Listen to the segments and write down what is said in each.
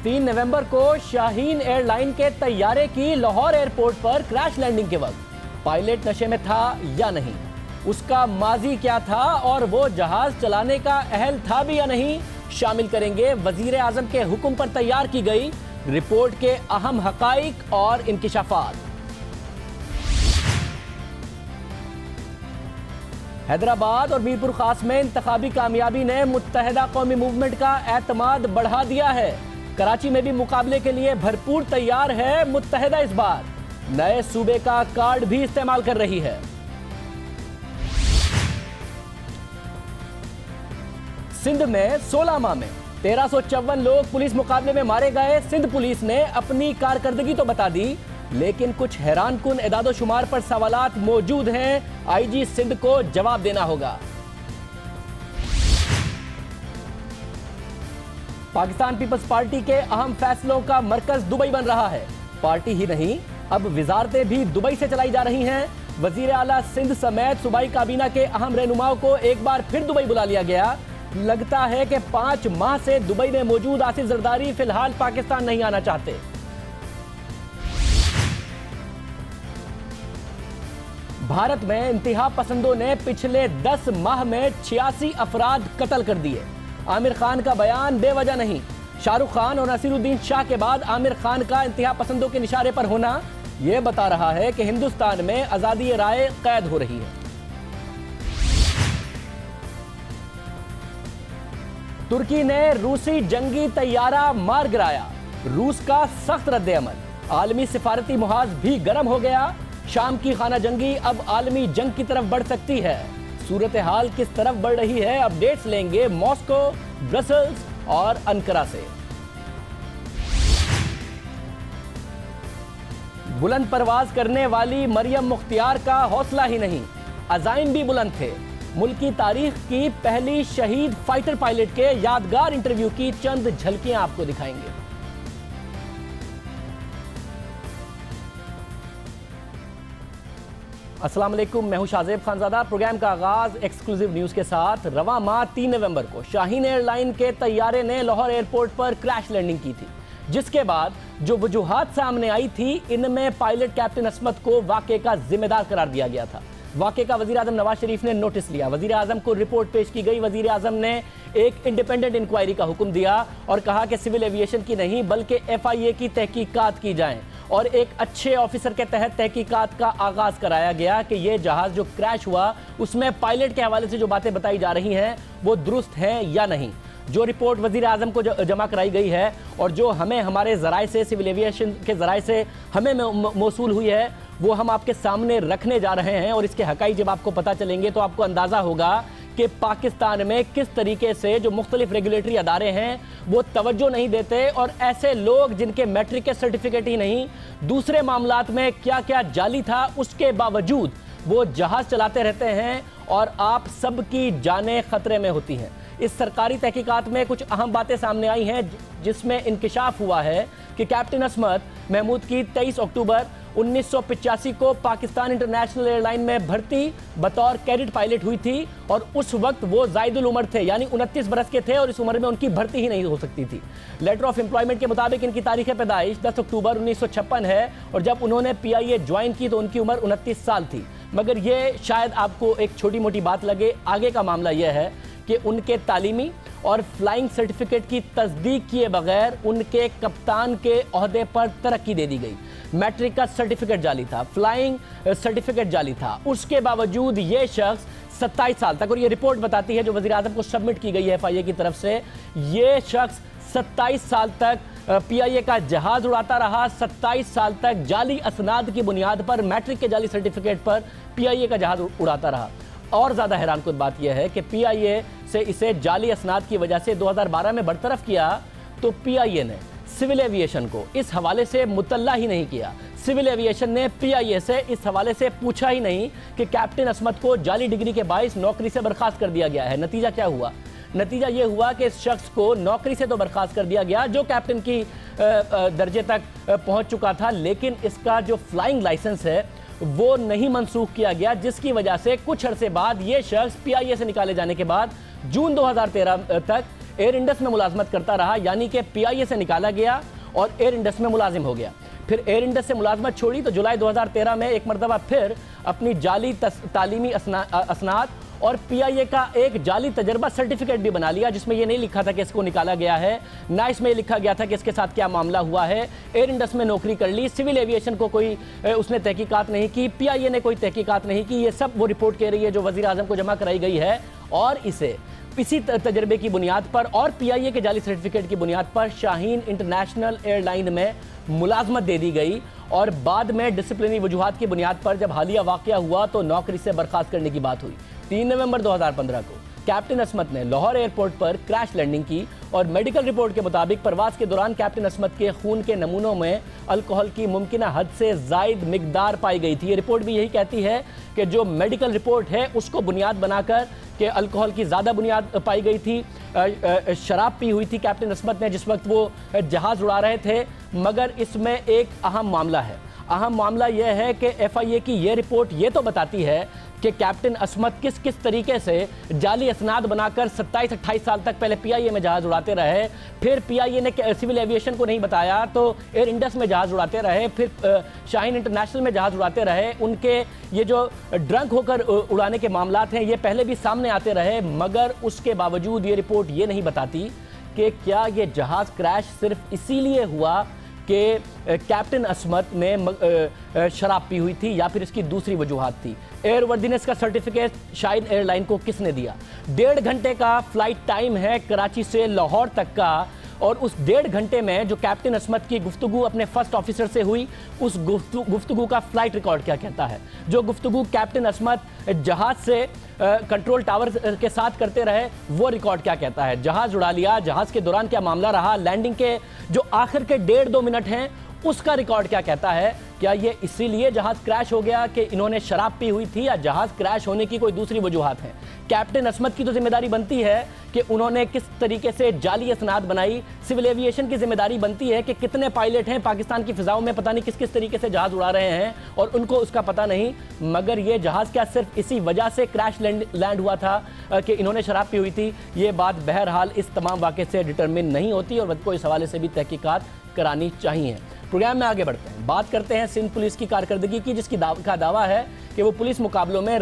3 नवंबर को शाहीन एयरलाइन के तैयारे की लाहौर एयरपोर्ट पर क्रैश लैंडिंग के वक्त पायलट नशे में था या नहीं, उसका माजी क्या था और वो जहाज चलाने का अहल था भी या नहीं, शामिल करेंगे वजीर आजम के हुक्म पर तैयार की गई रिपोर्ट के अहम हकाइक और इंकिशाफात। हैदराबाद और मीरपुर खास में इंतखाबी कामयाबी ने मुत्तहिदा कौमी मूवमेंट का एतमाद बढ़ा दिया है। कराची में भी मुकाबले के लिए भरपूर तैयार है मुत्तहिदा, इस बार नए सूबे का कार्ड भी इस्तेमाल कर रही है। सिंध में 16 माह में 1354 लोग पुलिस मुकाबले में मारे गए। सिंध पुलिस ने अपनी कारकर्दगी तो बता दी, लेकिन कुछ हैरानकुन एदादोशुमार पर सवालात मौजूद हैं। आईजी सिंध को जवाब देना होगा। पाकिस्तान पीपल्स पार्टी के अहम फैसलों का मरकज दुबई बन रहा है। पार्टी ही नहीं, अब विजारतें भी दुबई से चलाई जा रही हैं। वजीर आला सिंध समेत सूबाई काबीना के अहम रहनुमाओं को एक बार फिर दुबई बुला लिया गया। लगता है कि 5 माह से दुबई में मौजूद आसिफ जरदारी फिलहाल पाकिस्तान नहीं आना चाहते। भारत में इंतहा पसंदों ने पिछले 10 माह में 86 अफराद कत्ल कर दिए। आमिर खान का बयान बेवजह नहीं। शाहरुख खान और नसीरुद्दीन शाह के बाद आमिर खान का इंतहा पसंदों के निशाने पर होना यह बता रहा है कि हिंदुस्तान में आजादी राय कैद हो रही है। तुर्की ने रूसी जंगी तैयारा मार गिराया। रूस का सख्त रद्द-ए-अमल। आलमी सिफारती मुहाज भी गर्म हो गया। शाम की खाना जंगी अब आलमी जंग की तरफ बढ़ सकती है। सूरत हाल किस तरफ बढ़ रही है, अपडेट्स लेंगे मॉस्को, ब्रसल्स और अंकारा से। बुलंद परवाज करने वाली मरियम मुख्तियार का हौसला ही नहीं, अज़ाइम भी बुलंद थे। मुल्क की तारीख की पहली शहीद फाइटर पायलट के यादगार इंटरव्यू की चंद झलकियां आपको दिखाएंगे। अस्सलाम वालेकुम, मैं हूं शाहजेब खानजादा। प्रोग्राम का आगाज एक्सक्लूसिव न्यूज़ के साथ। रवा माह 3 नवंबर को शाहीन एयरलाइन के तैयारे ने लाहौर एयरपोर्ट पर क्रैश लैंडिंग की थी, जिसके बाद जो वजूहात सामने आई थी, इनमें पायलट कैप्टन असमत को वाक़े का जिम्मेदार करार दिया गया था। वाक़े का वज़ीर आज़म नवाज शरीफ ने नोटिस लिया। वज़ीर आज़म को रिपोर्ट पेश की गई। वज़ीर आज़म ने एक इंडिपेंडेंट इंक्वायरी का हुक्म दिया और कहा कि सिविल एविएशन की नहीं बल्कि FIA की तहकीकात की जाएं, और एक अच्छे ऑफिसर के तहत तहकीकात का आगाज कराया गया कि यह जहाज जो क्रैश हुआ उसमें पायलट के हवाले से जो बातें बताई जा रही हैं वो दुरुस्त हैं या नहीं। जो रिपोर्ट वज़ीर आज़म को जमा कराई गई है और जो हमें हमारे ज़राए से, सिविल एविएशन के ज़राए से हमें मौसूल हुई है, वो हम आपके सामने रखने जा रहे हैं। और इसके हक़ाइक़ जब आपको पता चलेंगे तो आपको अंदाज़ा होगा कि पाकिस्तान में किस तरीके से जो मुख्तलिफ रेगुलेटरी अदारे हैं वो तवज्जो नहीं देते, और ऐसे लोग जिनके मैट्रिक के सर्टिफिकेट ही नहीं, दूसरे मामलात में क्या क्या जाली था, उसके बावजूद वो जहाज़ चलाते रहते हैं और आप सबकी जानें ख़तरे में होती हैं। इस सरकारी तहकीकात में कुछ अहम बातें सामने आई हैं, जिसमें इंकिशाफ हुआ है कि कैप्टन असमत महमूद की 23 अक्टूबर 1985 को पाकिस्तान इंटरनेशनल एयरलाइन में भर्ती बतौर कैडेट पायलट हुई थी, और उस वक्त वो जायदुल उम्र थे, यानी 29 बरस के थे, और इस उम्र में उनकी भर्ती ही नहीं हो सकती थी। लेटर ऑफ एम्प्लॉयमेंट के मुताबिक इनकी तारीख पैदाइश 10 अक्टूबर 1956 है, और जब उन्होंने PIA ज्वाइन की तो उनकी उम्र 29 साल थी। मगर ये शायद आपको एक छोटी मोटी बात लगे, आगे का मामला यह है कि उनके तालीमी और फ्लाइंग सर्टिफिकेट की तस्दीक किए बगैर उनके कप्तान के ओहदे पर तरक्की दे दी गई। मैट्रिक का सर्टिफिकेट जाली था, फ्लाइंग सर्टिफिकेट जाली था, उसके बावजूद ये शख्स 27 साल तक, और ये रिपोर्ट बताती है जो वज़ीर आज़म को सबमिट की गई है FIA की तरफ से, ये शख्स 27 साल तक PIA का जहाज उड़ाता रहा। 27 साल तक जाली असनाद की बुनियाद पर, मैट्रिक के जाली सर्टिफिकेट पर PIA का जहाज उड़ाता रहा। और ज़्यादा हैरानकुन बात यह है कि PIA से इसे जाली असनाद की वजह से 2012 में बरतरफ किया, तो PIA ने सिविल एविएशन को इस हवाले से मुतल्ला ही नहीं किया। सिविल एविएशन ने PIA से इस हवाले से पूछा ही नहीं कि कैप्टन असमत को जाली डिग्री के बाइस नौकरी से बर्खास्त कर दिया गया है। नतीजा क्या हुआ? नतीजा ये हुआ कि इस शख्स को नौकरी से तो बर्खास्त कर दिया गया जो कैप्टन की दर्जे तक पहुंच चुका था, लेकिन इसका जो फ्लाइंग लाइसेंस है वो नहीं मंसूख किया गया, जिसकी वजह से कुछ अरसे बाद ये शख्स PIA से निकाले जाने के बाद जून 2013 तक एयर इंडस में मुलाजमत करता रहा, यानी कि PIA से निकाला गया और एयर इंडस में मुलाजिम हो गया। फिर एयर इंडस से मुलाजमत छोड़ी तो जुलाई 2013 में एक मरतबा फिर अपनी जाली तालीमी असनाद और PIA का एक जाली तजर्बा सर्टिफिकेट भी बना लिया, जिसमें यह नहीं लिखा था कि इसको निकाला गया है, ना इसमें लिखा गया था कि इसके साथ क्या मामला हुआ है। एयर इंडस में नौकरी कर ली, सिविल एविएशन को कोई उसने तहकीकात नहीं की, PIA ने कोई तहकीकात नहीं की। ये सब वो रिपोर्ट कह रही है जो वज़ीर आज़म को जमा कराई गई है, और इसे इसी तजर्बे की बुनियाद पर और PIA के जाली सर्टिफिकेट की बुनियाद पर शाहीन इंटरनेशनल एयरलाइन में मुलाजमत दे दी गई। और बाद में डिसिप्लिनरी वजूहात की बुनियाद पर जब हालिया वाक़या हुआ तो नौकरी से बर्खास्त करने की बात हुई। 3 नवंबर 2015 को कैप्टन असमत ने लाहौर एयरपोर्ट पर क्रैश लैंडिंग की और मेडिकल रिपोर्ट के मुताबिक परवाज के दौरान कैप्टन असमत के खून के नमूनों में अल्कोहल की मुमकिना हद से ज़ायद मिकदार पाई गई थी। ये रिपोर्ट भी यही कहती है कि जो मेडिकल रिपोर्ट है उसको बुनियाद बनाकर कि अल्कोहल की ज़्यादा बुनियाद पाई गई थी। शराब पी हुई थी कैप्टन असमत ने जिस वक्त वो जहाज़ उड़ा रहे थे। मगर इसमें एक अहम मामला है। अहम मामला यह है कि FIA की ये रिपोर्ट ये तो बताती है कि कैप्टन असमत किस किस तरीके से जाली असनाद बनाकर 27-28 साल तक पहले PIA में जहाज़ उड़ाते रहे, फिर PIA ने सिविल एविएशन को नहीं बताया तो एयर इंडस में जहाज़ उड़ाते रहे, फिर शाहीन इंटरनेशनल में जहाज़ उड़ाते रहे। उनके ये जो ड्रंक होकर उड़ाने के मामलात हैं ये पहले भी सामने आते रहे, मगर उसके बावजूद ये रिपोर्ट ये नहीं बताती कि क्या ये जहाज़ क्रैश सिर्फ इसीलिए हुआ कि कैप्टन असमत ने शराब पी हुई थी या फिर इसकी दूसरी वजूहात थी। एयरवर्दीनेस का सर्टिफिकेट शाहीन एयरलाइन को किसने दिया? 1.5 घंटे का फ्लाइट टाइम है कराची से लाहौर तक का, और उस 1.5 घंटे में जो कैप्टन असमत की गुफ्तगू अपने फर्स्ट ऑफिसर से हुई, उस गुफ्तगू का फ्लाइट रिकॉर्ड क्या कहता है? जो गुफ्तगू कैप्टन असमत जहाज से कंट्रोल टावर के साथ करते रहे वो रिकॉर्ड क्या कहता है? जहाज उड़ा लिया, जहाज के दौरान क्या मामला रहा, लैंडिंग के जो आखिर के 1.5-2 मिनट हैं उसका रिकॉर्ड क्या कहता है? क्या ये इसीलिए जहाज क्रैश हो गया कि इन्होंने शराब पी हुई थी, या जहाज क्रैश होने की कोई दूसरी वजूहात है? कैप्टन असमत की तो जिम्मेदारी बनती है कि उन्होंने किस तरीके से जाली असनाद बनाई। सिविल एविएशन की जिम्मेदारी बनती है कि कितने पायलट हैं पाकिस्तान की फिजाओं में, पता नहीं किस किस तरीके से जहाज उड़ा रहे हैं और उनको उसका पता नहीं। मगर ये जहाज क्या सिर्फ इसी वजह से क्रैश लैंड हुआ था कि इन्होंने शराब पी हुई थी? ये बात बहरहाल इस तमाम वाक़े से डिटरमिन नहीं होती और को इस हवाले से भी तहकीकात करानी चाहिए। प्रोग्राम में आगे बढ़ते हैं, बात करते हैं सिंध पुलिस की कारकर्दगी की, जिसकी का दावा है कि वो पुलिस मुकाबलों में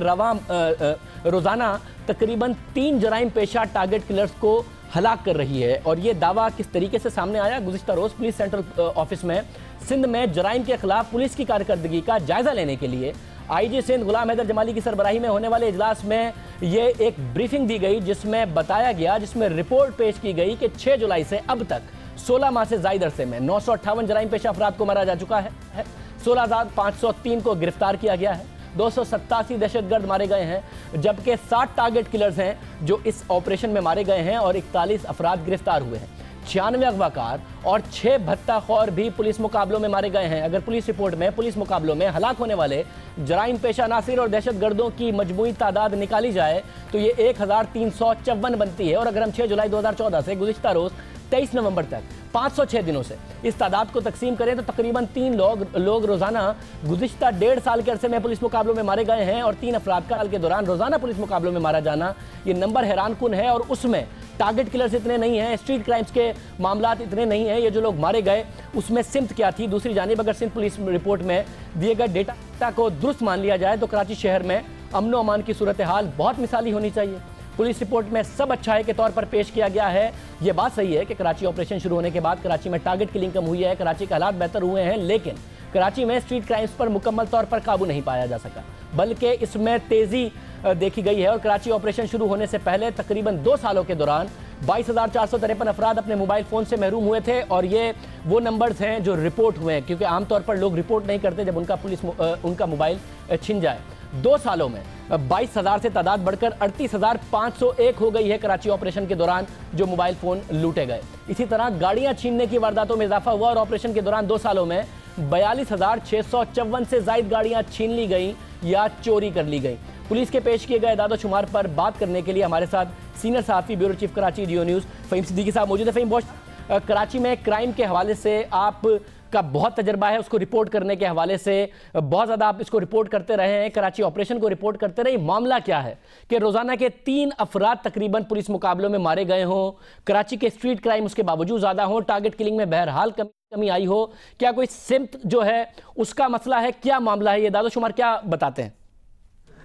रोज़ाना तकरीबन 3 जराइम पेशा टारगेट किलर्स को हलाक कर रही है। और ये दावा किस तरीके से सामने आया? गुज़िश्ता रोज़ पुलिस सेंट्रल ऑफिस में सिंध में जराइम के खिलाफ पुलिस की कारकर्दगी का जायज़ा लेने के लिए IG सिंध गुलाम हैदर जमाली की सरबराही में होने वाले इजलास में ये एक ब्रीफिंग दी गई, जिसमें बताया गया, जिसमें रिपोर्ट पेश की गई कि 6 जुलाई से अब तक 16 माह से ज़ायद अरसे में 958 जराइम पेशा अफराद को मारा जा चुका है, 16,503 को गिरफ्तार किया गया है, 287 दहशतगर्द मारे गए हैं, जबकि 60 टारगेट किलर्स हैं जो इस ऑपरेशन में मारे गए हैं और 41 अफराद गिरफ्तार हुए हैं। 96 अगवाकार और 6 भत्ताखोर भी पुलिस मुकाबलों में मारे गए हैं। अगर पुलिस रिपोर्ट में पुलिस मुकाबलों में हलाक होने वाले जराइम पेशा नासिर और दहशतगर्दों की मजमूई तादाद निकाली जाए तो ये 1354 बनती है। और अगर हम 6 जुलाई 2014 से गुज़िश्ता रोज़ 23 नवंबर तक 506 दिनों से इस तादाद को तकसीम करें तो तकरीबन 3 लोग रोज़ाना गुज़िश्ता 1.5 साल के अरसे में पुलिस मुकाबलों में मारे गए हैं। और 3 अफराद का साल के दौरान रोज़ाना पुलिस मुकाबलों में मारा जाना, ये नंबर हैरानकुन है। और उसमें टारगेट किलर्स इतने नहीं हैं, स्ट्रीट क्राइम्स के मामलात इतने नहीं हैं। ये जो लोग मारे गए उसमें सिमत क्या थी? दूसरी जानिब अगर सिंध पुलिस रिपोर्ट में दिए गए डेटा को दुरुस्त मान लिया जाए तो कराची शहर में अमन व अमान की सूरत हाल बहुत मिसाली होनी चाहिए। पुलिस रिपोर्ट में सब अच्छाई के तौर पर पेश किया गया है। ये बात सही है कि कराची ऑपरेशन शुरू होने के बाद कराची में टारगेट किलिंग कम हुई है, कराची के हालात बेहतर हुए हैं, लेकिन कराची में स्ट्रीट क्राइम्स पर मुकम्मल तौर पर काबू नहीं पाया जा सका, बल्कि इसमें तेज़ी देखी गई है। और कराची ऑपरेशन शुरू होने से पहले तकरीबन 2 सालों के दौरान 22,453 अफराद अपने मोबाइल फ़ोन से महरूम हुए थे। और ये वो नंबर्स हैं जो रिपोर्ट हुए हैं, क्योंकि आमतौर पर लोग रिपोर्ट नहीं करते जब उनका मोबाइल छिन जाए। 2 सालों में 22,000 से तादाद बढ़कर 38,501 हो गई है कराची ऑपरेशन के दौरान जो मोबाइल फ़ोन लूटे गए। इसी तरह गाड़ियां छीनने की वारदातों में इजाफा हुआ और ऑपरेशन के दौरान 2 सालों में 42,654 से ज़ायद गाड़ियां छीन ली गई या चोरी कर ली गई। पुलिस के पेश किए गए दादो शुमार पर बात करने के लिए हमारे साथ सीनियर सहाफ़ी ब्यूरो चीफ कराची जियो न्यूज़ फ़हीम सिद्दीकी साहब मौजूद है। फ़हीम, बहुत कराची में क्राइम के हवाले से आप का बहुत तजर्बा है उसको रिपोर्ट करने के हवाले से, बहुत ज़्यादा आप इसको रिपोर्ट करते रहे हैं, कराची ऑपरेशन को रिपोर्ट करते रहे। मामला क्या है कि रोज़ाना के 3 अफराद तकरीबन पुलिस मुकाबलों में मारे गए हों, कराची के स्ट्रीट क्राइम उसके बावजूद ज़्यादा हो, टारगेट किलिंग में बहरहाल कमी आई हो, क्या कोई सिम्त जो है उसका मसला है, क्या मामला है, ये दादोशुमार क्या बताते हैं?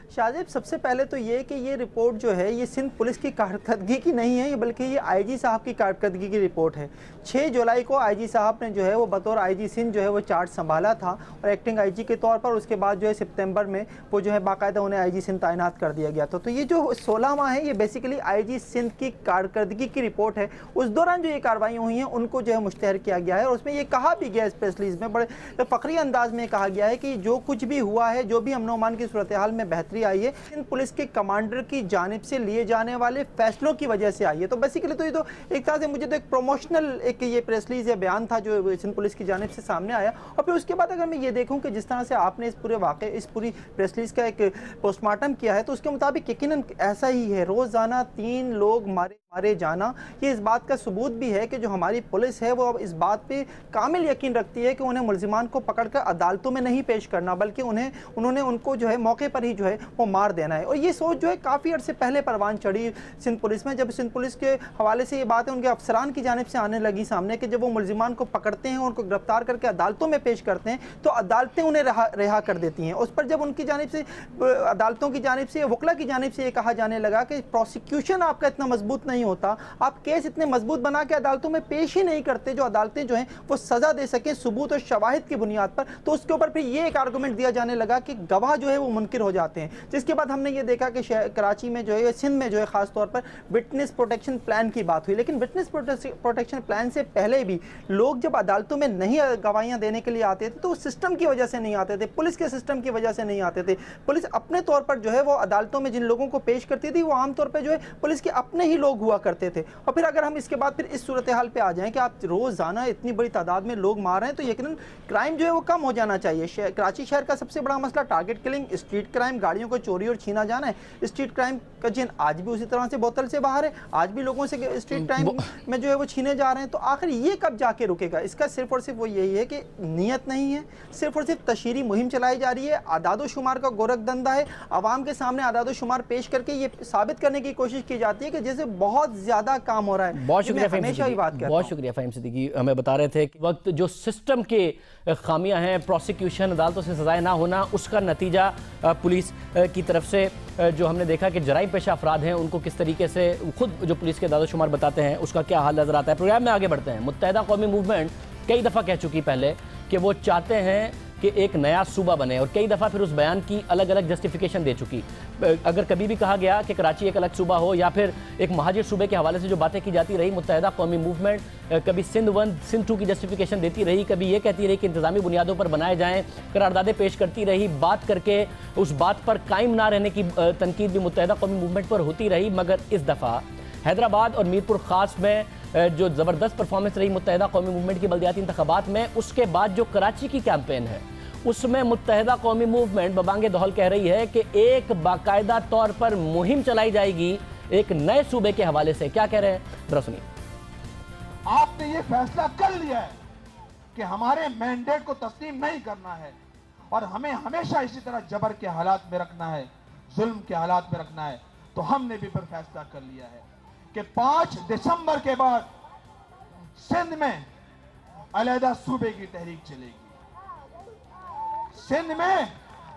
शाहजेब, सबसे पहले तो ये कि ये रिपोर्ट जो है ये सिंध पुलिस की कारकर्दगी की नहीं है, बल्कि ये आईजी साहब की कारकर्दगी की रिपोर्ट है। 6 जुलाई को आईजी साहब ने जो है वो बतौर आईजी सिंध जो है वो चार्ज संभाला था और एक्टिंग आईजी के तौर पर, उसके बाद जो है सितंबर में वो जो है बाकायदा उन्हें आईजी सिंध तैनात कर दिया गया था। तो ये जो 16 माह है ये बेसिकली आईजी सिंध की कारकर्दगी की रिपोर्ट है। उस दौरान जो ये कार्रवाई हुई हैं उनको जो है मुश्तहर किया गया है और उसमें ये कहा भी गया, इस प्रेस रिलीज में बड़े फ़खरी अंदाज में कहा गया है कि जो कुछ भी हुआ है, जो भी अमन अमान की सूरत हाल में बेहतरी आई है, सिंध पुलिस के कमांडर की जानिब से लिए जाने वाले फैसलों की वजह से आई है। तो बेसिकली तो ये तो एक तरह से मुझे तो एक प्रोमोशनल एक ये प्रेस रिलीज या बयान था जो सिंध पुलिस की जानिब से सामने आया। और फिर उसके बाद अगर मैं ये देखूं कि जिस तरह से आपने इस पूरे वाक़े, इस पूरी प्रेस रिलीज का एक पोस्टमार्टम किया है, तो उसके मुताबिक यकीनन ऐसा ही है। रोज़ाना 3 लोग मारे जाना ये इस बात का सबूत भी है कि जो हमारी पुलिस है वो अब इस बात पे कामिल यकीन रखती है कि उन्हें मुल्जिमान को पकड़कर अदालतों में नहीं पेश करना, बल्कि उन्होंने उनको जो है मौके पर ही जो है वो मार देना है। और ये सोच जो है काफ़ी अर्से पहले परवान चढ़ी सिंध पुलिस में, जब सिंध पुलिस के हवाले से ये बातें उनके अफसरान की जानिब से आने लगी सामने कि जब वो मुल्जिमान को पकड़ते हैं, उनको गिरफ्तार करके अदालतों में पेश करते हैं तो अदालतें उन्हें रिहा कर देती हैं। उस पर जब उनकी जानिब से, अदालतों की जानिब से, वकला की जानिब से ये कहा जाने लगा कि प्रोसिक्यूशन आपका इतना मजबूत नहीं होता, आप केस इतने मजबूत बना के अदालतों में पेश ही नहीं करते जो अदालतें जो हैं वो सजा दे सकें सबूत और शवाहिद की बुनियाद पर, तो उसके ऊपर फिर ये एक आर्गूमेंट दिया जाने लगा कि गवाह जो है वो मुनकिर हो जाते हैं। जिसके बाद हमने ये देखा कि कराची में जो है, सिंध में जो है खास तौर पर विटनेस प्रोटेक्शन प्लान की बात हुई। लेकिन विटनेस प्रोटेक्शन प्लान से पहले भी लोग जब अदालतों में नहीं गवाहियां देने के लिए आते थे तो सिस्टम की वजह से नहीं आते थे, पुलिस के सिस्टम की वजह से नहीं आते थे। पुलिस अपने तौर पर जो है वो अदालतों में जिन लोगों को पेश करती थी वो आमतौर पर जो है पुलिस के अपने ही लोग हुआ करते थे। और फिर अगर हम इसके बाद फिर इस सूरत हाल पे आ जाएं कि आप रोज़ाना इतनी बड़ी तादाद में लोग मार रहे हैं तो यकीनन क्राइम जो है वो कम हो जाना चाहिए। कराची शहर का सबसे बड़ा मसला टारगेट किलिंग, स्ट्रीट क्राइम, गाड़ियों को चोरी और छीना जाना है। स्ट्रीट क्राइम का जिन आज भी उसी तरह से बोतल से बाहर है, आज भी लोगों से स्ट्रीट क्राइम में जो है वो छीने जा रहे हैं। तो आखिर ये कब जाके रुकेगा? इसका सिर्फ और सिर्फ वो यही है कि नीयत नहीं है, सिर्फ और सिर्फ तशहीरी मुहिम चलाई जा रही है, आदादो शुमार का गोरख धंधा है, आवाम के सामने आदादो शुमार पेश करके ये साबित करने की कोशिश की जाती है कि जैसे बहुत ज़्यादा काम हो रहा है। बहुत शुक्रिया फ़हीम सिद्दीकी, हमें बता रहे थे कि वक्त जो सिस्टम के खामियां हैं, प्रोसिक्यूशन, अदालतों से सजाएं ना होना, उसका नतीजा पुलिस की तरफ से जो हमने देखा कि जराइम पेशा अफराद हैं उनको किस तरीके से खुद जो पुलिस के दादोशुमार बताते हैं उसका क्या हाल नजर आता है। प्रोग्राम में आगे बढ़ते हैं। मुत्तहिदा कौमी मूवमेंट कई दफ़ा कह चुकी पहले कि वो चाहते हैं कि एक नया सूबा बने और कई दफ़ा फिर उस बयान की अलग अलग जस्टिफिकेशन दे चुकी। अगर कभी भी कहा गया कि कराची एक अलग सूबा हो या फिर एक महाजिर सूबे के हवाले से जो बातें की जाती रही, मुत्तहिदा कौमी मूवमेंट कभी सिंध 1, सिंध 2 की जस्टिफिकेशन देती रही, कभी ये कहती रही कि इंतज़ामी बुनियादों पर बनाए जाएँ, करारदादे पेश करती रही, बात करके उस बात पर कायम ना रहने की तनकीद भी मुत्तहिदा कौमी मूवमेंट पर होती रही। मगर इस दफ़ा हैदराबाद और मीरपुर ख़ास में जो ज़बरदस्त परफॉर्मेंस रही मुत्तहिदा कौमी मूवमेंट की बल्दियाती इंतखाबात में, उसके बाद जो कराची की कैंपेन है उसमें मुत्तहिदा कौमी मूवमेंट बबांगे दहल कह रही है कि एक बाकायदा तौर पर मुहिम चलाई जाएगी एक नए सूबे के हवाले से। क्या कह रहे हैं जरा सुनिए। आपने ये फैसला कर लिया है कि हमारे मैंडेट को तस्लीम नहीं करना है और हमें हमेशा इसी तरह जबर के हालात में रखना है, जुल्म के हालात में रखना है। तो हमने भी फिर फैसला कर लिया है कि 5 दिसंबर के बाद सिंध में अलहदा सूबे की तहरीक चलेगी, सिंध में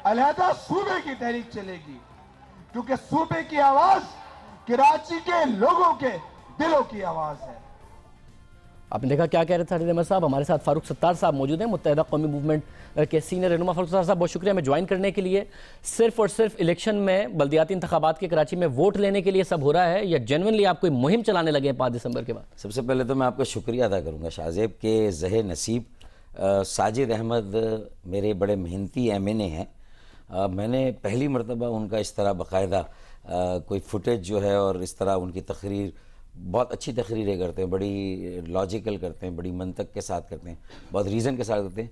अलहदा सूबे की तहरीक चलेगी, क्योंकि सूबे की आवाज कराची के लोगों के दिलों की आवाज है। आपने देखा क्या कह रहे थे अहमद साहब। हमारे साथ फारूक सत्तार साहब मौजूद हैं, मुत्तहिदा कौमी मूवमेंट के सीनियर रहनुमा। फारूक सत्तार साहब बहुत शुक्रिया हमें ज्वाइन करने के लिए। सिर्फ और सिर्फ इलेक्शन में, बल्दियाती इंतखाबात के कराची में वोट लेने के लिए सब हो रहा है या जेन्युइनली आप कोई मुहिम चलाने लगे हैं 5 दिसंबर के बाद? सबसे पहले तो मैं आपका शुक्रिया अदा करूँगा शाहजेब के ज़हे नसीब साजिद अहमद मेरे बड़े मेहनती MNA हैं। मैंने पहली मरतबा उनका इस तरह बाकायदा कोई फुटेज जो है और इस तरह उनकी तकरीर, बहुत अच्छी तकरीरें करते हैं, बड़ी लॉजिकल करते हैं, बड़ी मंतक के साथ करते हैं, बहुत रीज़न के साथ करते हैं।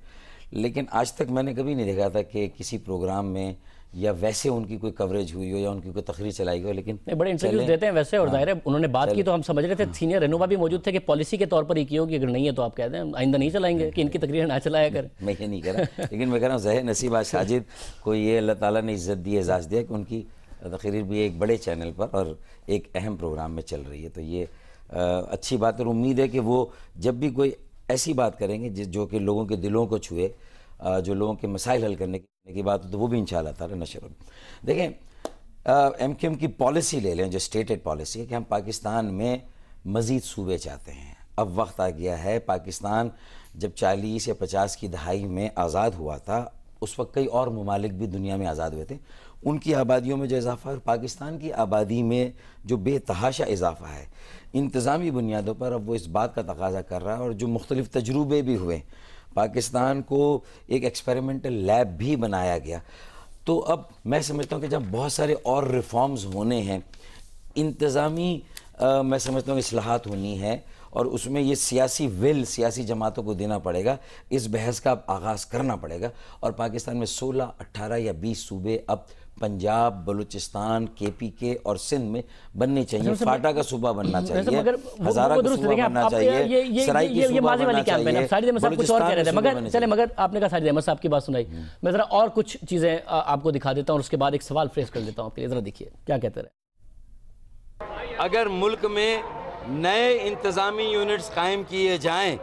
लेकिन आज तक मैंने कभी नहीं देखा था कि किसी प्रोग्राम में या वैसे उनकी कोई कवरेज हुई हो या उनकी कोई तकरीर चलाई हो, लेकिन बड़े इंटरव्यूज देते हैं वैसे। और जाहिर है उन्होंने बात की तो हम समझ रहे थे, सीनियर रहनुमा भी मौजूद थे कि पॉलिसी के तौर पर ही की होगी, अगर नहीं है तो आप कहते हैं आइंदा नहीं चलाएंगे कि इनकी तकरीर ना चलाया करें। मैं ये नहीं कह रहा, लेकिन मैं कह रहा हूँ ज़ाहिर नसीब आज साजिद को ये अल्लाह ताला ने इज़्ज़त दी, एजाज़ दिया कि उनकी तकरीर भी एक बड़े चैनल पर और एक अहम प्रोग्राम में चल रही है। तो ये अच्छी बात, और उम्मीद है कि वो जब भी कोई ऐसी बात करेंगे जो कि लोगों के दिलों को छुए, जो लोगों के मसाइल हल करने की बात हो, तो वो भी इंशाअल्लाह ताला नशर हो। देखें, MQM की पॉलिसी ले लें, जो स्टेटेड पॉलिसी है कि हम पाकिस्तान में मज़ीद सूबे चाहते हैं। अब वक्त आ गया है, पाकिस्तान जब 40 या 50 की दहाई में आज़ाद हुआ था, उस वक्त कई और ममालिक भी दुनिया में आज़ाद हुए थे, उनकी आबादियों में जो इजाफ़ा है, पाकिस्तान की आबादी में जो बेतहाशा इजाफ़ा है इंतज़ामी बुनियादों पर, अब वो इस बात का तकाजा कर रहा है। और जो मुख्तलिफ़ तजुर्बे भी हुए, पाकिस्तान को एक एक्सपेरिमेंटल लैब भी बनाया गया। तो अब मैं समझता हूँ कि जब बहुत सारे और रिफॉर्म्स होने हैं, इंतज़ामी मैं समझता हूँ इस्लाहात होनी है, और उसमें ये सियासी विल सियासी जमातों को देना पड़ेगा, इस बहस का अब आगाज़ करना पड़ेगा। और पाकिस्तान में 16, 18 या 20 सूबे अब पंजाब, बलूचिस्तान, KPK और सिंध में बनने चाहिए। फाटा का सूबा बनना चाहिए, हज़ारा का सूबा बनना चाहिए, सराय की सूबा बनना चाहिए। कुछ और कह रहे थे, मगर चले, मगर आपने कहा साजिद अहमद साहब की बात सुनाई, मैं ज़रा और कुछ चीज़ें आपको दिखा देता हूँ और उसके बाद एक सवाल फ्रेज कर देता हूँ आपके लिए। ज़रा देखिए क्या कहते रहे। अगर मुल्क में नए इंतज़ामी यूनिट्स कायम किए जाएं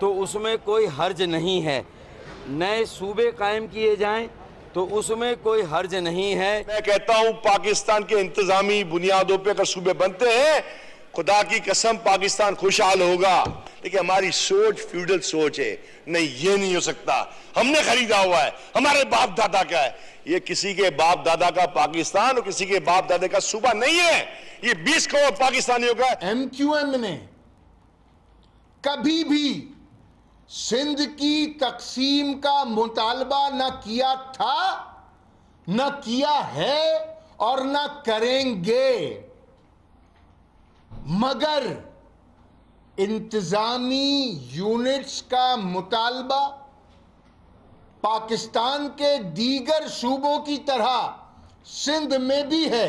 तो उसमें कोई हर्ज नहीं है, नए सूबे कायम किए जाएं तो उसमें कोई हर्ज नहीं है। मैं कहता हूं पाकिस्तान के इंतजामी बुनियादों पे अगर सूबे बनते हैं, खुदा की कसम पाकिस्तान खुशहाल होगा। लेकिन हमारी सोच फ्यूडल सोच है, नहीं ये नहीं हो सकता, हमने खरीदा हुआ है, हमारे बाप दादा का है। ये किसी के बाप दादा का पाकिस्तान और किसी के बाप दादा का सूबा नहीं है, ये 20 करोड़ पाकिस्तानियों का। MQM ने कभी भी सिंध की तकसीम का मुतालबा न किया था, न किया है और न करेंगे, मगर इंतजामी यूनिट्स का मुतालबा पाकिस्तान के दीगर सूबों की तरह सिंध में भी है।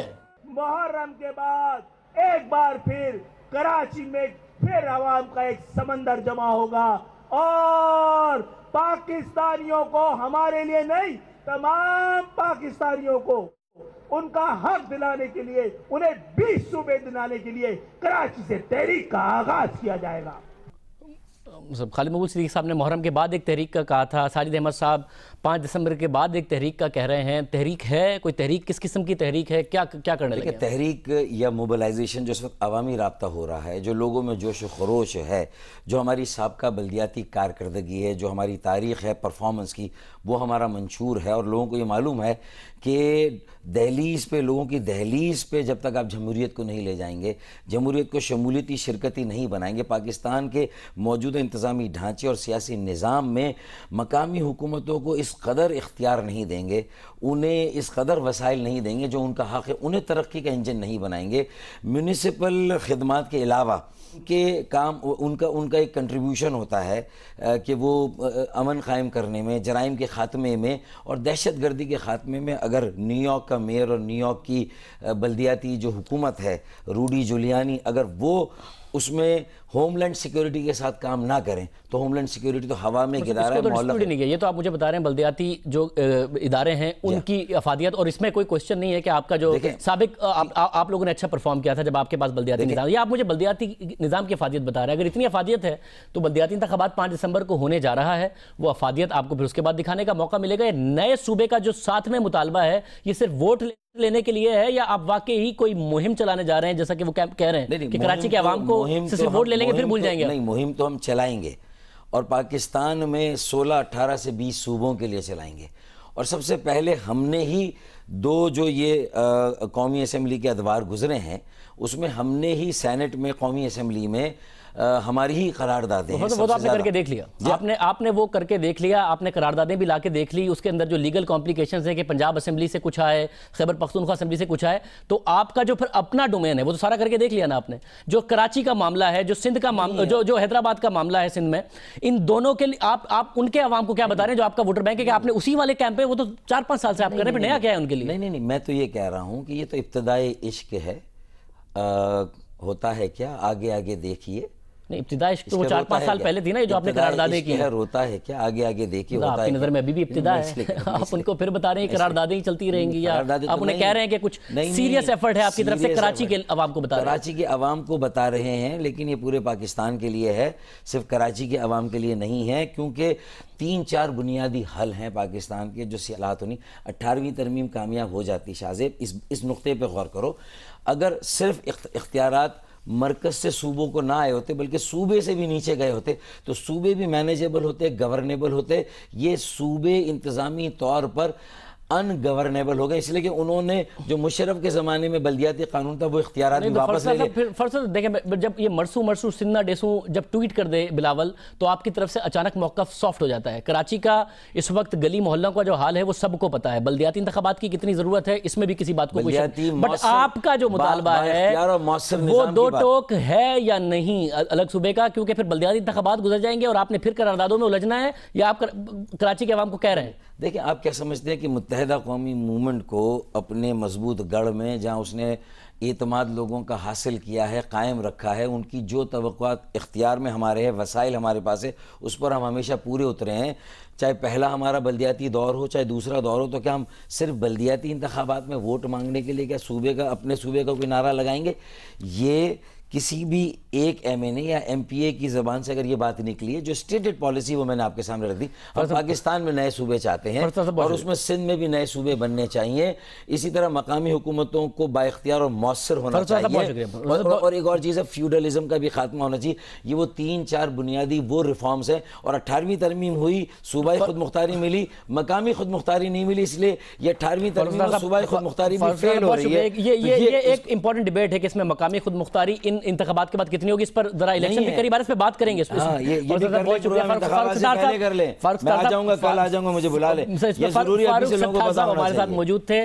मुहर्रम के बाद एक बार फिर कराची में फिर अवाम का एक समंदर जमा होगा और पाकिस्तानियों को, हमारे लिए नहीं तमाम पाकिस्तानियों को उनका हक दिलाने के लिए, उन्हें 20 सूबे दिलाने के लिए कराची से तहरीक का आगाज किया जाएगा। खालिद मकबूल सिद्दीकी साहब ने मुहर्रम के बाद एक तहरीक का कहा था, साजिद अहमद साहब 5 दिसंबर के बाद एक तहरीक का कह रहे हैं। तहरीक है कोई तहरीक, किस किस्म की तहरीक है, क्या करने लगे? तहरीक या मोबिलाइजेशन जो इस वक्त अवामी राब्ता हो रहा है, जो लोगों में जोश खरोश है, जो हमारी साबका बल्दियाती कारकर्दगी है, जो हमारी तारीख़ है परफॉर्मेंस की, वो हमारा मंशूर है। और लोगों को ये मालूम है कि दहलीज़ पे, लोगों की दहलीज़ पे जब तक आप जमहूरियत को नहीं ले जाएंगे, जमहूरियत को शमूलियती शिरकती नहीं बनाएंगे, पाकिस्तान के मौजूदा इंतज़ामी ढांचे और सियासी निज़ाम में मकामी हुकूमतों को इस कदर इख्तियार नहीं देंगे, उन्हें इस कदर वसाइल नहीं देंगे जो उनका हक़ है, उन्हें तरक्की का इंजन नहीं बनाएंगे। म्यूनिसिपल खिदमात के अलावा के काम उनका एक कंट्रीब्यूशन होता है कि वो अमन कायम करने में, जराइम के ख़ात्मे में और दहशत गर्दी के ख़ात्मे में, अगर न्यूयॉर्क का मेयर और न्यूयॉर्क की बल्दियाती जो हुकूमत है, रूडी जुलियानी, अगर वो उसमें होमलैंड सिक्योरिटी के साथ काम ना करें तो होमलैंड सिक्योरिटी तो हवा में गिरा रहा है, मोहल्ला नहीं है। ये तो आप मुझे बता रहे हैं बल्दियाती जो इदारे हैं उनकी अफादियत, और इसमें कोई क्वेश्चन नहीं है कि आपका जो साबिक आप लोगों ने अच्छा परफॉर्म किया था जब आपके पास बल्दियाती निज़ाम, ये आप मुझे बल्दियाती निज़ाम की अफादियत बता रहे हैं। अगर इतनी अफादियत है तो बल्दियाती इंतखाबात 5 दिसंबर को होने जा रहा है, वो अफादियत आपको फिर उसके बाद दिखाने का मौका मिलेगा। नए सूबे का जो साथ में मुतालबा है, ये सिर्फ वोट लेने के लिए है या आप वाकई ही कोई मुहिम चलाने जा रहे हैं, जैसा कि वो कह रहे हैं कि कराची के अवाम को सिर्फ वोट लेने के फिर भूल जाएंगे? नहीं, मुहिम तो हम चलाएंगे और पाकिस्तान में 16, 18 से 20 सूबों के लिए चलाएंगे। और सबसे पहले हमने ही 2 जो ये कौमी असम्बली के अदवार गुजरे हैं, उसमें हमने ही सेनेट में, कौमी असम्बली में हमारी ही करारदादें हैं। वो तो आपने करके देख लिया, आपने वो करके देख लिया, आपने करारदादें भी लाके देख ली, उसके अंदर जो लीगल कॉम्प्लिकेशंस है कि पंजाब असेंबली से कुछ आए, खैबर पख्तूनख्वा असेंबली से कुछ आए, तो आपका जो फिर अपना डोमेन है वो तो सारा करके देख लिया ना आपने। जो कराची का मामला है, जो सिंध का मामला, जो हैदराबाद का मामला है सिंध में, इन दोनों के लिए आप उनके अवाम को क्या बता रहे हैं जो आपका वोटर बैंक है कि आपने उसी वाले कैंप पे वो तो 4-5 साल से आप कर रहे हैं, नया क्या है उनके लिए? नहीं, मैं तो ये कह रहा हूं कि ये तो इब्तिदाई इश्क है। होता है क्या, आगे आगे देखिए। नहीं, इब्तिदा इश्क तो वो 4-5 साल पहले थी ना, ये जो आपने करारदादें की है। रोता है क्या, आगे आगे देखिए। होता आपकी नजर में अभी भी इब्तिदा है, आप उनको फिर बता रहे हैं करारदादें ही चलती रहेंगी, या आप उन्हें कह रहे हैं कि कुछ सीरियस एफर्ट है आपकी तरफ से कराची के अवाम को बता रहे हैं? कराची के अवाम को बता रहे हैं, लेकिन ये पूरे पाकिस्तान के लिए है, सिर्फ कराची के अवाम के लिए नहीं है, क्योंकि 3-4 बुनियादी हल हैं पाकिस्तान के जो सियालात होनी। 18वीं तरमीम कामयाब हो जाती शाहजेब, इस नुक्ते पर गौर करो। अगर सिर्फ इख्तियारात मरकज से सूबों को ना आए होते, बल्कि सूबे से भी नीचे गए होते, तो सूबे भी मैनेजेबल होते, गवर्नेबल होते। ये सूबे इंतज़ामी तौर पर अनगवर्नेबल हो गए, इसलिए कि उन्होंने जो मुशर्रफ के ज़माने में बल्दियाती कानून था वो इख्तियारात भी वापस ले लिए। फिर देखें, जब ये मरसू सिन्ना डेसू जब ट्वीट कर दे बिलावल, तो आपकी तरफ से अचानक मौक़िफ़ सॉफ्ट हो जाता है। कराची का इस वक्त गली मोहल्लों का जो हाल है वो सबको पता है। बल्दियाती इंतखाबात की कितनी ज़रूरत है, इसमें भी किसी बात को कोई, बट आपका जो मुतालबा है वो 2 टोक है या नहीं अलग सूबे का, क्योंकि फिर बल्दियाती इंतखाबात गुजर जाएंगे और आपने फिर करारदादों में उलझना है, या आप कराची के अवाम को कह रहे हैं? देखिए, आप क्या समझते हैं कि मुत्तहिदा कौमी मूवमेंट को अपने मजबूत गढ़ में, जहाँ उसने एतमाद लोगों का हासिल किया है, कायम रखा है, उनकी जो तवक्कुआत इख्तियार में हमारे हैं, वसाइल हमारे पास है, उस पर हम हमेशा पूरे उतरे हैं। चाहे पहला हमारा बल्दियाती दौर हो, चाहे दूसरा दौर हो, तो क्या हम सिर्फ बल्दियाती इंतखाबात में वोट मांगने के लिए क्या सूबे का, अपने सूबे का कोई नारा लगाएंगे? ये किसी भी एक MNA या MPA की ज़बान से अगर ये बात निकली है, जो स्टेटेड पॉलिसी वो मैंने आपके सामने रख दी। हम पाकिस्तान में नए सूबे चाहते हैं और उसमें सिंध में भी नए सूबे बनने चाहिए। इसी तरह मकामी हुकूमतों को बाइख्तियार और मौसर होना चाहिए। और एक और चीज़ है, फ्यूडलिज्म का भी खात्मा होना चाहिए। ये वो 3-4 बुनियादी वो रिफॉर्म्स हैं। और 18वीं तरमीम हुई, सूबाई खुद मुख्तारी मिली, मकामी खुद मुख्तारी नहीं मिली, इसलिए ये 18वीं तरमीम और सूबाई खुद मुख्तारी भी फेल हो रही है। ये एक इंपॉर्टेंट डिबेट है कि इसमें मकामी खुद मुख्तारी इन इंतखाबात के बाद कितनी होगी, इस पर जरा इलेक्शन भी करीब आ रहा है, इस पे बात करेंगे। मैं आ जाऊंगा, कल आ जाऊंगा, मुझे बुला ले। ये जरूरी है, अभी से लोगों को पता होना हमारे साथ मौजूद थे।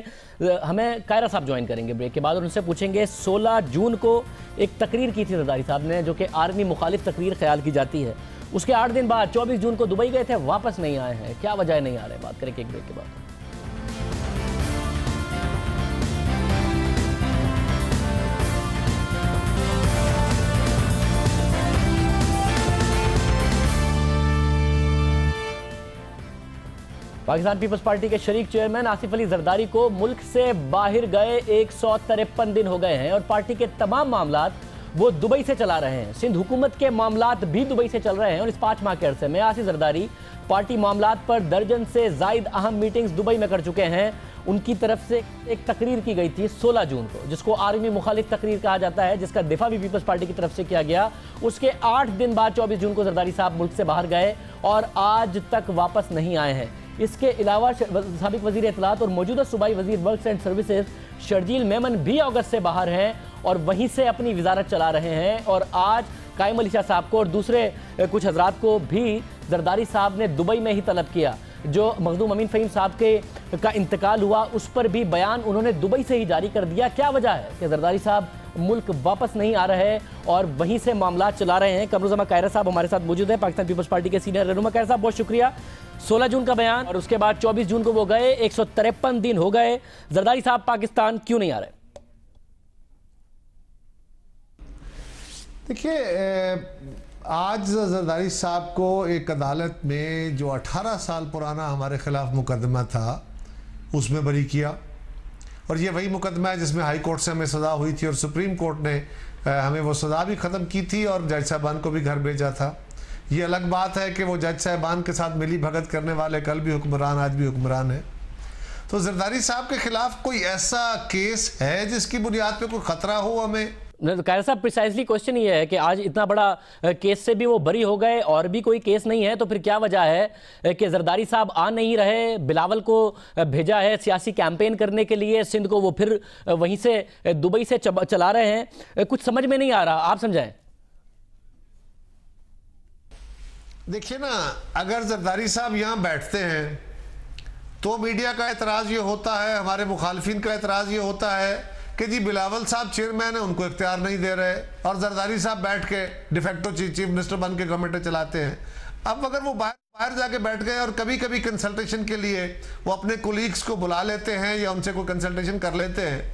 हमें कायरा साहब ज्वाइन करेंगे ब्रेक के बाद और उनसे पूछेंगे 16 जून को एक तकरीर की थी जरदारी साहब ने, जो कि आर्मी मुखालिफ तकरीर ख्याल की जाती है। उसके 8 दिन बाद 24 जून को दुबई गए थे, वापस नहीं आए हैं, क्या वजह नहीं आ रहे? बात करेंगे एक ब्रेक के बाद। पाकिस्तान पीपल्स पार्टी के शरीक चेयरमैन आसिफ अली जरदारी को मुल्क से बाहर गए 153 दिन हो गए हैं और पार्टी के तमाम मामलात वो दुबई से चला रहे हैं। सिंध हुकूमत के मामलात भी दुबई से चल रहे हैं और इस 5 माह के अरसे में आसिफ जरदारी पार्टी मामलात पर दर्जन से जायद अहम मीटिंग्स दुबई में कर चुके हैं। उनकी तरफ से एक तकरीर की गई थी 16 जून को, जिसको आर्मी मुखालिफ तकरीर कहा जाता है, जिसका दिफा भी पीपल्स पार्टी की तरफ से किया गया। उसके 8 दिन बाद 24 जून को जरदारी साहब मुल्क से बाहर गए और आज तक वापस नहीं आए हैं। इसके अलावा साबिक वजीर इत्तलात और मौजूदा सूबाई वजीर works and services Sharjeel Memon भी अगस्त से बाहर हैं और वहीं से अपनी वजारत चला रहे हैं। और आज कायम अली शाह साहब को और दूसरे कुछ हजरात को भी जरदारी साहब ने दुबई में ही तलब किया। जो मखदूम अमीन फ़हीम साहब का इंतकाल हुआ, उस पर भी बयान उन्होंने दुबई से ही जारी कर दिया। क्या वजह है कि जरदारी साहब मुल्क वापस नहीं आ रहे और वहीं से मामला चला रहे हैं? कमरुज़्ज़मा कायरा साहब हमारे साथ मौजूद है, पाकिस्तान पीपल्स पार्टी के सीनियर रहनुमा। कायरा साहब, बहुत शुक्रिया। 16 जून का बयान और उसके बाद 24 जून को वो गए, 153 दिन हो गए। जरदारी साहब पाकिस्तान क्यों नहीं आ रहे? देखिए, आज जरदारी साहब को एक अदालत में जो 18 साल पुराना हमारे खिलाफ मुकदमा था उसमें बरी किया और ये वही मुकदमा है जिसमें हाई कोर्ट से हमें सज़ा हुई थी और सुप्रीम कोर्ट ने हमें वो सज़ा भी ख़त्म की थी और जज साहबान को भी घर भेजा था। ये अलग बात है कि वो जज साहबान के साथ मिली भगत करने वाले कल भी हुक्मरान आज भी हुक्मरान है। तो जरदारी साहब के खिलाफ कोई ऐसा केस है जिसकी बुनियाद पर कोई ख़तरा हो हमें? कायरा साहब, प्रिसाइजली क्वेश्चन ये है कि आज इतना बड़ा केस से भी वो बरी हो गए और भी कोई केस नहीं है, तो फिर क्या वजह है कि जरदारी साहब आ नहीं रहे? बिलावल को भेजा है सियासी कैंपेन करने के लिए सिंध को, वो फिर वहीं से दुबई से चला रहे हैं। कुछ समझ में नहीं आ रहा, आप समझाएं। देखिए ना, अगर जरदारी साहब यहाँ बैठते हैं तो मीडिया का एतराज़ ये होता है, हमारे मुखालफिन का एतराज़ ये होता है कि जी बिलावल साहब चेयरमैन है, उनको इख्तियार नहीं दे रहे, और जरदारी साहब बैठ के डिफेक्टो चीफ मिनिस्टर बन के गवर्नमेंट चलाते हैं। अब अगर वो बाहर जाके बैठ गए और कभी कभी कंसल्टेशन के लिए वो अपने कोलीग्स को बुला लेते हैं या उनसे कोई कंसल्टेशन कर लेते हैं,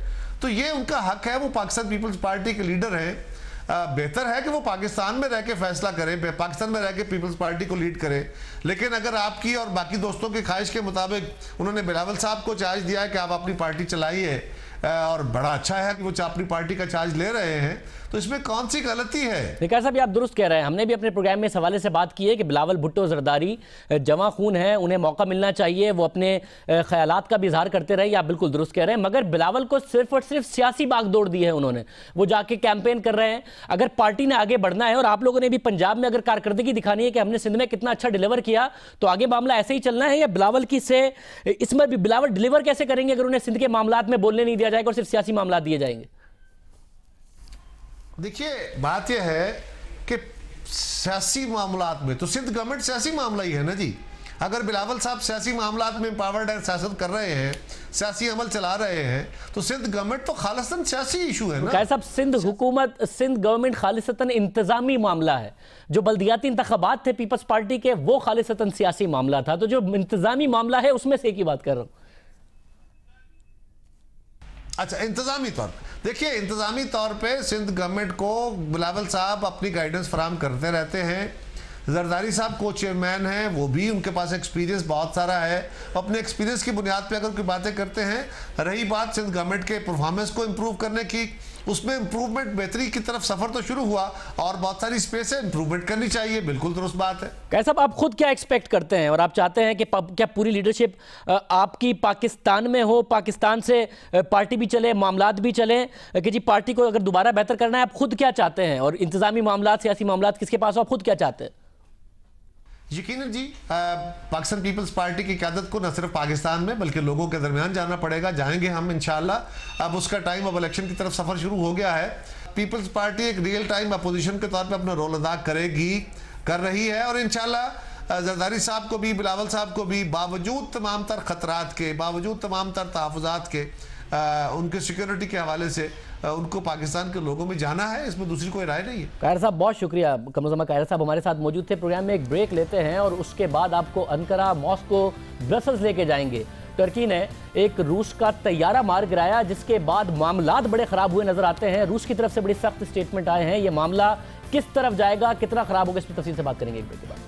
तो ये उनका हक है, वो पाकिस्तान पीपल्स पार्टी के लीडर हैं। बेहतर है कि वो पाकिस्तान में रह के फैसला करें, पाकिस्तान में रह के पीपल्स पार्टी को लीड करें। लेकिन अगर आपकी और बाकी दोस्तों की ख्वाहिश के मुताबिक उन्होंने बिलावल साहब को चार्ज दिया है कि आप अपनी पार्टी चलाइए, और बड़ा अच्छा है कि वो अपनी पार्टी का चार्ज ले रहे हैं, तो इसमें कौन सी गलती है? निकाय साहब, आप दुरुस्त कह रहे हैं। हमने भी अपने प्रोग्राम में इस हवाले से बात की है कि बिलावल भुट्टो जरदारी जमा खून है, उन्हें मौका मिलना चाहिए, वो अपने ख्यालात का भी इजहार करते रहे। आप बिल्कुल दुरुस्त कह रहे हैं, मगर बिलावल को सिर्फ और सिर्फ सियासी बागडोर दी है उन्होंने। वो जाके कैंपेन कर रहे हैं। अगर पार्टी ने आगे बढ़ना है और आप लोगों ने भी पंजाब में अगर कारकर्दगी दिखानी है कि हमने सिंध में कितना अच्छा डिलीवर किया, तो आगे मामला ऐसे ही चलना है, या बिलावल की से इसमें भी बिलावल डिलीवर कैसे करेंगे अगर उन्हें सिंध के मामलात में बोलने नहीं दिया जाएगा और सिर्फ सियासी मामला दिए जाएंगे? देखिए, बात यह है कि सियासी मामलात में तो सिंध गवर्नमेंट सियासी मामला ही है ना जी। अगर बिलावल साहब सियासी मामलात में पावर्ड है, सियासत कर रहे हैं, सियासी अमल चला रहे हैं, तो सिंध गवर्नमेंट तो खालिस्तन सियासी इशू है ना। क्या साहब, सिंध हुकूमत, सिंध गवर्नमेंट खालिस्तन इंतजामी मामला है। जो बल्दियाती इंतखाबात थे पीपल्स पार्टी के, वो खालिस्तन सियासी मामला था। तो जो इंतजामी मामला है उसमें से एक ही बात कर रहा हूं। अच्छा, इंतजामी तौर पर देखिए, इंतजामी तौर पे सिंध गवर्नमेंट को बिलावल साहब अपनी गाइडेंस फराहम करते रहते हैं। जरदारी साहब को चेयरमैन हैं, वो भी उनके पास एक्सपीरियंस बहुत सारा है। अपने एक्सपीरियंस की बुनियाद पे अगर कोई बातें करते हैं। रही बात सिंध गवर्नमेंट के परफॉर्मेंस को इम्प्रूव करने की, उसमें इम्प्रूवमेंट बेहतरी की तरफ सफर तो शुरू हुआ और बहुत सारी स्पेस है, इम्प्रूवमेंट करनी चाहिए, बिल्कुल दुरुस्त बात है। कैसा आप खुद क्या एक्सपेक्ट करते हैं और आप चाहते हैं कि क्या पूरी लीडरशिप आपकी पाकिस्तान में हो, पाकिस्तान से पार्टी भी चले, मामलात भी चले, कि जी पार्टी को अगर दोबारा बेहतर करना है, आप खुद क्या चाहते हैं? और इंतजामी मामलात, सियासी मामलात किसके पास हो, आप खुद क्या चाहते हैं? यकीनन जी, पाकिस्तान पीपल्स पार्टी की क़यादत को न सिर्फ पाकिस्तान में बल्कि लोगों के दरमियान जाना पड़ेगा। जाएंगे हम इंशाल्लाह। अब उसका टाइम, अब इलेक्शन की तरफ सफ़र शुरू हो गया है। पीपल्स पार्टी एक रियल टाइम अपोजिशन के तौर पे अपना रोल अदा करेगी, कर रही है, और इंशाल्लाह जरदारी साहब को भी, बिलावल साहब को भी, बावजूद तमाम तर ख़तरात के, बावजूद तमाम तर तहफ़्फ़ुज़ात के, उनके सिक्योरिटी के हवाले से उनको पाकिस्तान के लोगों में जाना है। इसमें दूसरी कोई राय नहीं है। कायर साहब, बहुत शुक्रिया। कमरुज़्ज़मा कायर साहब हमारे साथ मौजूद थे। प्रोग्राम में एक ब्रेक लेते हैं और उसके बाद आपको अंकारा, मॉस्को, ब्रसल्स लेके जाएंगे। तुर्की ने एक रूस का तैयारा मार गिराया, जिसके बाद मामलात बड़े ख़राब हुए नजर आते हैं। रूस की तरफ से बड़ी सख्त स्टेटमेंट आए हैं। ये मामला किस तरफ जाएगा, कितना ख़राब होगा, इस पर तफसील से बात करेंगे एक ब्रेक के बाद।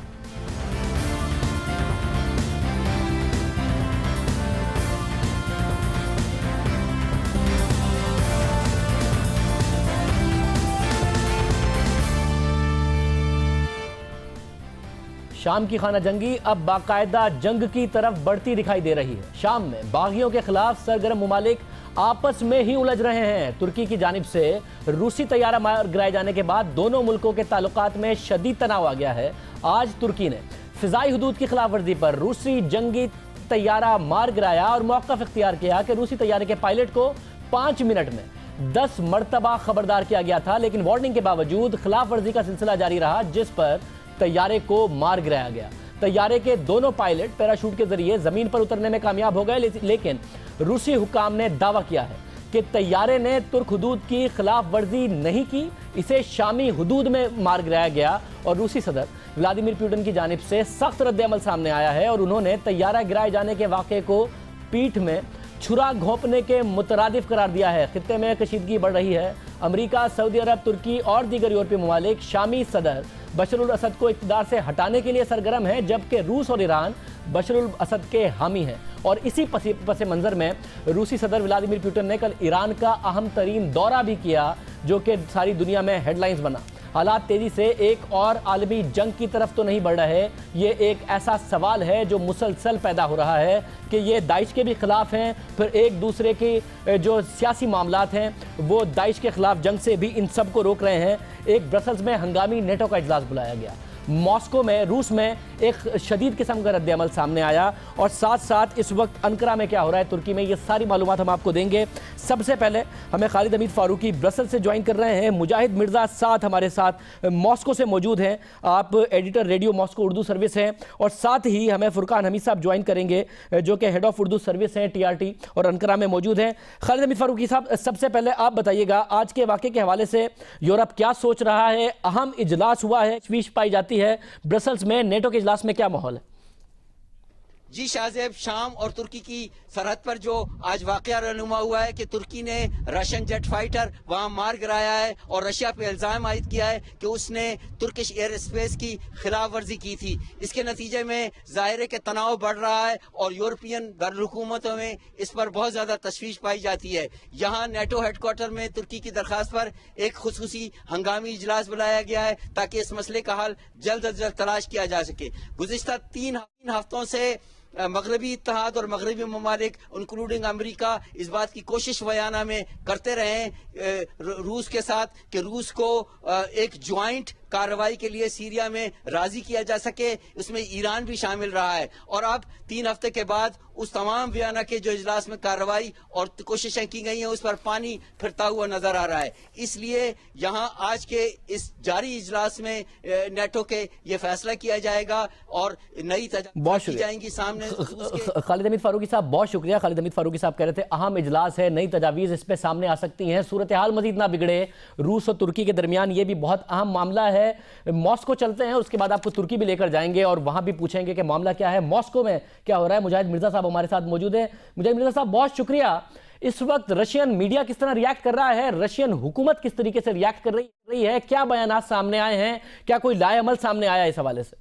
शाम की खाना जंगी अब बाकायदा जंग की तरफ बढ़ती दिखाई दे रही है। शाम में बागियों के खिलाफ सरगर्म मुमालिक आपस में ही उलझ रहे हैं। तुर्की की जानिब से रूसी तैयारा मार गिराए जाने के बाद दोनों मुल्कों के ताल्लुकात में शदीद तनाव आ गया है। आज तुर्की ने फिजाई हुदूद की खिलाफ वर्जी पर रूसी जंगी तैयारा मार गिराया और मौक़िफ़ इख्तियार किया कि रूसी तैयारे के पायलट को 5 मिनट में 10 मरतबा खबरदार किया गया था, लेकिन वार्निंग के बावजूद खिलाफ वर्जी का सिलसिला जारी रहा, जिस पर तैयारे को मार गिराया गया। तैयारे के दोनों पायलट पैराशूट के जरिए जमीन पर उतरने में कामयाब हो गए, लेकिन रूसी हुकाम ने दावा किया है कि तैयारे ने तुर्क हुदूद की खिलाफ वर्जी नहीं की, इसे शामी हुदूद में मार गिराया गया। और रूसी सदर व्लादिमीर पुतिन की जानिब से सख्त रद्द-ए-अमल सामने आया है और उन्होंने तैयारा गिराए जाने के वाक़े को पीठ में छुरा घोंपने के मुतरादिफ करार दिया है। खित्ते में कशीदगी बढ़ रही है। अमेरिका, सऊदी अरब, तुर्की और दीगर यूरोपीय ममालिक शामी सदर बशर अल असद को इक़्तिदार से हटाने के लिए सरगर्म है, जबकि रूस और ईरान बशर अल असद के हामी हैं। और इसी पस मंज़र में रूसी सदर व्लादिमीर पुतिन ने कल ईरान का अहम तरीन दौरा भी किया, जो कि सारी दुनिया में हेडलाइंस बना। हालात तेज़ी से एक और आलमी जंग की तरफ तो नहीं बढ़ रहे। ये एक ऐसा सवाल है जो मुसलसल पैदा हो रहा है कि ये दाइश के भी ख़िलाफ़ हैं, फिर एक दूसरे के जो सियासी मामलात हैं वो दाइश के ख़िलाफ़ जंग से भी इन सब को रोक रहे हैं। एक ब्रसल्स में हंगामी नेटो का इजलास बुलाया गया। मॉस्को में, रूस में एक शदीद किस्म का रद्द-ए-अमल सामने आया। और साथ साथ इस वक्त अंकारा में क्या हो रहा है, तुर्की में, ये सारी मालूमात हम आपको देंगे। सबसे पहले हमें खालिद हमीद फारूकी ब्रसल से ज्वाइन कर रहे हैं, मुजाहिद मिर्ज़ा साथ हमारे साथ मॉस्को से मौजूद हैं, आप editor radio Moscow Urdu service हैं, और साथ ही हमें फुरकान हमीद साहब ज्वाइन करेंगे जो कि हेड ऑफ उर्दू सर्विस हैं TRT और अंकारा में मौजूद हैं। खालिद हमीद फारूकी साहब, सबसे पहले आप बताइएगा आज के वाक़े के हवाले से यूरोप क्या सोच रहा है? अहम इजलास हुआ है, तशवीश पाई जाती है ब्रसल्स में, नेटो के इजलास में क्या माहौल है? जी शाहजेब, शाम और तुर्की की सरहद पर जो आज वाकया रहनुमा हुआ है कि तुर्की ने रशियन जेट फाइटर वहां मार गिराया है और रशिया पे इल्जाम आयद किया है कि उसने तुर्किश एयर स्पेस की खिलाफ वर्जी की थी। इसके नतीजे में जाहिर है कि तनाव बढ़ रहा है और यूरोपियन दारुलहुकूमतों में इस पर बहुत ज्यादा तशवीश पाई जाती है। यहाँ नेटो हेडक्वार्टर में तुर्की की दरखास्त पर एक खुसूसी हंगामी इजलास बुलाया गया है ताकि इस मसले का हल जल्द अज जल्द तलाश किया जा सके। गुज़िश्ता तीन हफ्तों से मगरबी इत्तेहाद और मगरबी ममालिक इंक्लूडिंग अमेरिका इस बात की कोशिश बयाना में करते रहे रूस के साथ कि रूस को एक ज्वाइंट कार्रवाई के लिए सीरिया में राजी किया जा सके, उसमें ईरान भी शामिल रहा है। और अब 3 हफ्ते के बाद उस तमाम वियना के जो इजलास में कार्रवाई और कोशिशें की गई हैं उस पर पानी फिरता हुआ नजर आ रहा है। इसलिए यहाँ आज के इस जारी इजलास में नेटो के ये फैसला किया जाएगा और नई तजावीज़ की जाएंगी सामने। खालिद हमीद फारूकी साहब, बहुत शुक्रिया। खालिद हमीद फारूकी साहब कह रहे थे अहम इजलास है, नई तजावीज़ इस पे सामने आ सकती हैं, सूरत हाल मजीद ना बिगड़े। रूस और तुर्की के दरमियान ये भी बहुत अहम मामला है। मॉस्को चलते हैं, उसके बाद आपको तुर्की भी लेकर जाएंगे और वहां भी पूछेंगे कि मामला क्या है, मॉस्को में क्या हो रहा है। मुजाहिद मिर्जा साहब हमारे साथ मौजूद है। मुजाहिद मिर्जा साहब, बहुत शुक्रिया। इस वक्त रशियन मीडिया किस तरह रिएक्ट कर रहा है, रशियन हुकूमत किस तरीके से रिएक्ट कर रही है, क्या बयानात सामने आए हैं, क्या कोई लाएअमल सामने आया इस हवाले से?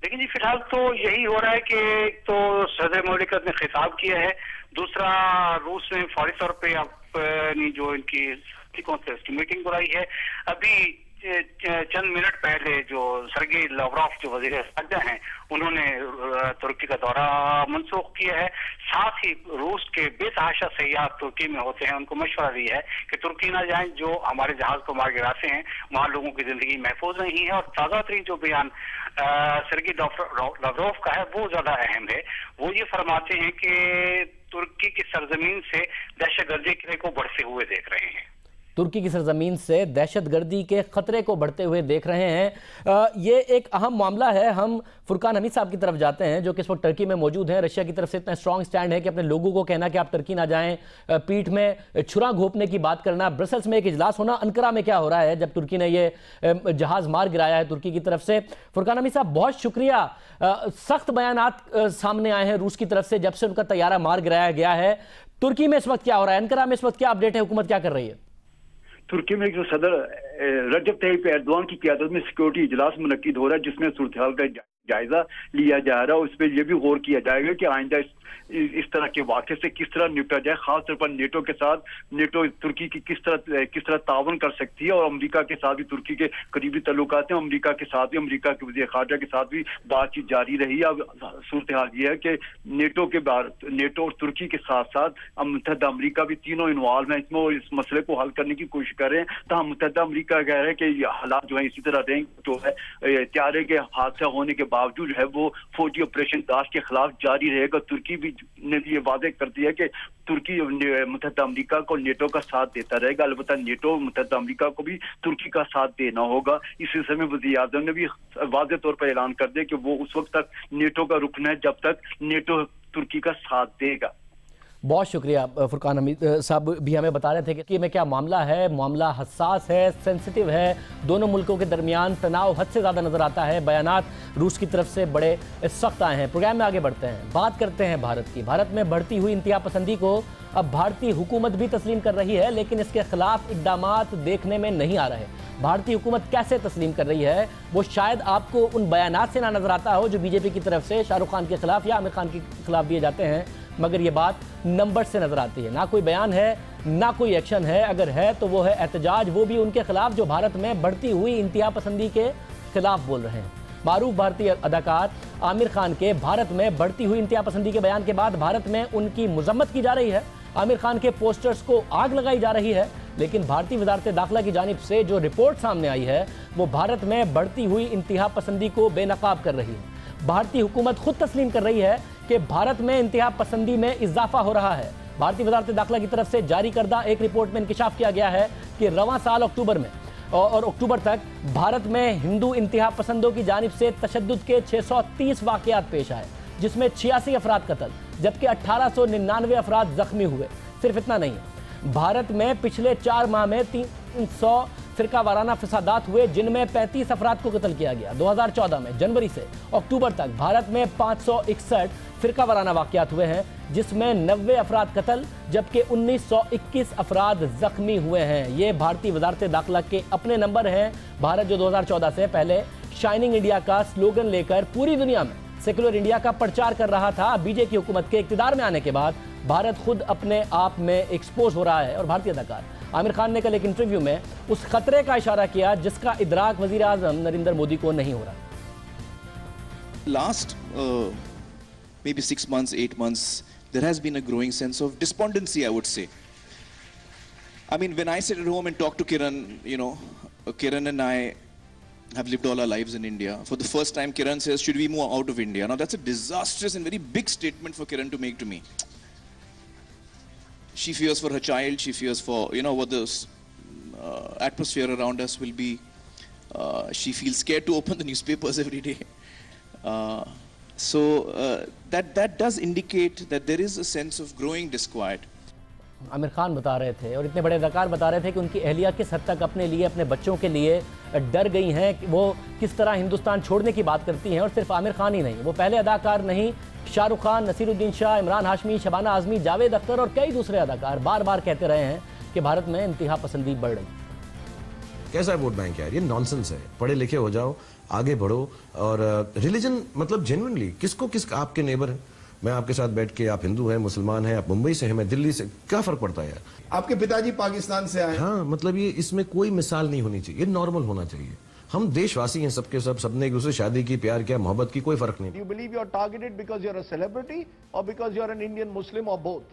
लेकिन जी फिलहाल तो यही हो रहा है कि एक तो सदर ममलिकत ने खिताब किया है, दूसरा रूस ने फौरी तौर पे अपनी जो इनकी मीटिंग बुलाई है। अभी चंद मिनट पहले जो सर्गेई लावरोव जो वजीर ख़ारजा हैं उन्होंने तुर्की का दौरा मनसूख किया है। साथ ही रूस के बेतहाशा सयाह तुर्की में होते हैं उनको मशवरा दिया है कि तुर्की ना जाएं, जो हमारे जहाज को मार गिराते हैं वहाँ लोगों की जिंदगी महफूज नहीं है। और ताज़ा तरीन जो बयान सर्गेई लावरोव का है वो ज्यादा अहम है। वो ये फरमाते हैं कि तुर्की की सरजमीन से दहशतगर्दी को बढ़ते हुए देख रहे हैं, तुर्की की सरजमीन से दहशतगर्दी के खतरे को बढ़ते हुए देख रहे हैं। ये एक अहम मामला है। हम फुरकान हमीद साहब की तरफ जाते हैं जो कि इस वक्त टर्की में मौजूद हैं। रशिया की तरफ से इतना स्ट्रॉन्ग स्टैंड है कि अपने लोगों को कहना कि आप टर्की ना जाएं, पीठ में छुरा घोंपने की बात करना। ब्रसल्स में एक इजलास होना, अंकारा में क्या हो रहा है जब तुर्की ने ये जहाज मार गिराया है तुर्की की तरफ से। फुरकान हमीद साहब, बहुत शुक्रिया। सख्त बयानात सामने आए हैं रूस की तरफ से जब से उनका तैयारा मार गिराया गया है। तुर्की में इस वक्त क्या हो रहा है, अंकारा में इस वक्त क्या अपडेट है, हुकूमत क्या कर रही है? तुर्की में जो सदर रजब तय्यिप एर्दोआन की क़यादत में सिक्योरिटी इजलास मुनक्किद हो रहा है जिसमें सूरत हाल का जायजा लिया जा रहा है। उस पर यह भी गौर किया जाएगा कि आइंदा इस तरह के वाक़े से किस तरह निपटा जाए, खासतौर पर नेटो के साथ नेटो तुर्की की किस तरह तावन कर सकती है। और अमेरिका के साथ भी तुर्की के करीबी तल्लुकात हैं, अमेरिका के साथ भी, अमेरिका के वज़ीर ख़ारजा के साथ भी बातचीत जारी रही है। अब सूरत हाल ये है कि नेटो और तुर्की के साथ साथ मुत्तहदा अमेरिका भी तीनों इन्वॉल्व हैं इसमें और इस मसले को हल करने की कोशिश कर रहे हैं। तो मुत्तहदा अमेरिका कह रहे हैं कि हालात जो है इसी तरह रहेंगे, जो है त्यारे के हादसा होने के बावजूद है वो फौजी ऑपरेशन दाश के खिलाफ जारी रहेगा। तुर्की भी ने ये वादे कर दिया कि तुर्की मुत्तहदा अमेरिका को नेटो का साथ देता रहेगा। अलबत्ता नेटो मुत्तहदा अमेरिका को भी तुर्की का साथ देना होगा। इस सिलसिले में वज़ीर आज़म ने भी वाज़ेह तौर पर ऐलान कर दिया कि वो उस वक्त तक नेटो का रुकना है जब तक नेटो तुर्की का साथ देगा। बहुत शुक्रिया। फुरकान हमीद साहब भी हमें बता रहे थे कि में क्या मामला है, मामला हसास है, सेंसिटिव है, दोनों मुल्कों के दरमियान तनाव हद से ज़्यादा नज़र आता है। बयानात रूस की तरफ से बड़े सख्त आए हैं। प्रोग्राम में आगे बढ़ते हैं, बात करते हैं भारत की। भारत में बढ़ती हुई इंतहा पसंदी को अब भारतीय हुकूमत भी तस्लीम कर रही है, लेकिन इसके खिलाफ इक़दामात देखने में नहीं आ रहे। भारतीय हुकूमत कैसे तस्लीम कर रही है वो शायद आपको उन बयानात से ना नज़र आता हो जो बीजेपी की तरफ से शाहरुख खान के खिलाफ या आमिर खान के खिलाफ दिए जाते हैं, मगर ये बात नंबर से नजर आती है। ना कोई बयान है, ना कोई एक्शन है। अगर है तो वो है एहतजाज, वो भी उनके खिलाफ जो भारत में बढ़ती हुई इंतहा पसंदी के खिलाफ बोल रहे हैं। मारूफ भारतीय अदाकार आमिर खान के भारत में बढ़ती हुई इंतहा पसंदी के बयान के बाद भारत में उनकी मजम्मत की जा रही है। आमिर खान के पोस्टर्स को आग लगाई जा रही है, लेकिन भारतीय वजारत दाखिला की जानिब से जो रिपोर्ट सामने आई है वो भारत में बढ़ती हुई इंतहा पसंदी को बेनकाब कर रही है। भारतीय हुकूमत खुद तस्लीम कर रही है कि भारत में इंतहा पसंदी में इजाफा हो रहा है। भारतीय वजारत दाखिला की तरफ से जारी करदा एक रिपोर्ट में इंकिशाफ किया गया है कि रवां साल अक्टूबर में और अक्टूबर तक भारत में हिंदू इंतहा पसंदों की जानिब से तशद्दुद के 630 वाक़यात पेश आए, जिसमें 86 अफराद कत्ल जबकि 1899 अफराद जख्मी हुए। सिर्फ इतना नहीं है, भारत में पिछले 4 माह में 300 फिरका वाराना फसादात हुए, जिनमें 35 अफराद को कत्ल किया गया। 2014 में जनवरी से अक्टूबर तक भारत में 561 फिरका वाराना वाक़यात हुए हैं, जिसमें 90 अफराद कत्ल जबकि 1921 अफराद जख्मी हुए हैं। ये भारतीय वजारत दाखिला के अपने नंबर हैं। भारत जो 2014 से पहले शाइनिंग इंडिया का स्लोगन लेकर पूरी दुनिया में सेकुलर इंडिया का प्रचार कर रहा था, बीजेपी हुकूमत के इक़्तिदार में आने के बाद भारत खुद अपने आप में एक्सपोज हो रहा है। और भारतीय अदाकार आमिर खान ने कल एक इंटरव्यू में उस खतरे का इशारा किया जिसका इदराक वज़ीर आज़म नरेंद्र मोदी को नहीं हो रहा। Last maybe 6 months, 8 months, there has been a growing sense of despondency, I would say. I mean, when I sit at home and talk to Kiran, you know, Kiran and I have lived all our lives in India. For the first time, Kiran says, should we move out of India? Now, that's a disastrous and very big statement for Kiran to make to me. She fears for her child, she fears for, you know, what the atmosphere around us will be. She feels scared to open the newspapers every day. So that does indicate that there is a sense of growing disquiet. Aamir Khan बता रहे थे और इतने बड़े अदाकार बता रहे थे कि उनकी अहलिया किस हद तक अपने लिए, अपने बच्चों के लिए डर गई हैं, कि वो किस तरह हिंदुस्तान छोड़ने की बात करती हैं। और सिर्फ आमिर खान ही नहीं, वो पहले अदाकार नहीं, शाहरुख खान, नसीरुद्दीन शाह, इमरान हाशमी, शबाना आज़मी, जावेद अख्तर और कई दूसरे अदाकार बार बार कहते रहे हैं कि भारत में इंतहा पसंदी बढ़ रही। कैसा वोट बैंक यार, ये नॉनसेंस है। पढ़े लिखे हो जाओ, आगे बढ़ो। और रिलीजन मतलब जेन्युइनली किसको किस आपके नेबर हैं, मैं आपके साथ बैठ के, आप हिंदू हैं, मुसलमान हैं, आप मुंबई से हैं, मैं दिल्ली से, क्या फर्क पड़ता है यार। आपके पिताजी पाकिस्तान से आए। हाँ, मतलब ये इसमें कोई मिसाल नहीं होनी चाहिए, ये नॉर्मल होना चाहिए। हम देशवासी हैं सबके सब, सबने एक दूसरे शादी की, प्यार किया, मोहब्बत की, कोई फर्क नहीं। You believe you are targeted because you are a celebrity or because you are an Indian Muslim or both?